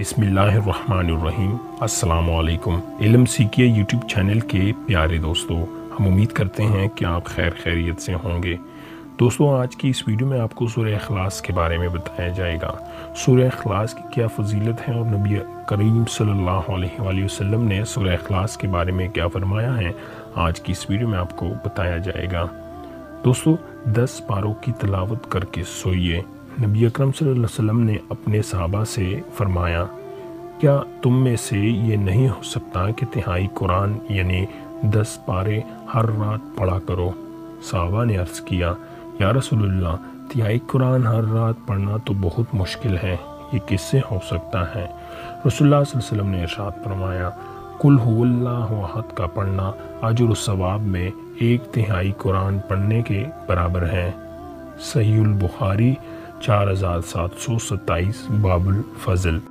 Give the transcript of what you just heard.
बिस्मिल्लाहिर्रहमानिर्रहीम। अस्सलाम वालेकुम। इल्म सीखिए यूट्यूब चैनल के प्यारे दोस्तों, हम उम्मीद करते हैं कि आप खैरियत से होंगे। दोस्तों, आज की इस वीडियो में आपको सूरह इखलास के बारे में बताया जाएगा। सूरह इखलास की क्या फजीलत है और नबी करीम सल्लल्लाहु अलैहि वसल्लम ने सूरह इखलास के बारे में क्या फरमाया है, आज की इस वीडियो में आपको बताया जाएगा। दोस्तों, 10 पारों की तिलावत करके सोइए। नबी अकरम सल्लल्लाहु अलैहि वसल्लम ने अपने सहाबा से फरमाया, क्या तुम में से ये नहीं हो सकता कि तिहाई कुरान यानी 10 पारे हर रात पढ़ा करो। सहाबा ने अर्ज़ किया, या रसूलुल्लाह, तिहाई कुरान हर रात पढ़ना तो बहुत मुश्किल है, ये किससे हो सकता है? रसूलुल्लाह सल्लल्लाहु अलैहि वसल्लम ने इरशाद फरमाया, कुल हुवल्लाहु अहद का पढ़ना अजर सवाब में 1/3 कुरान पढ़ने के बराबर है। सहीहुल बुखारी 4727 बाबुल फजल।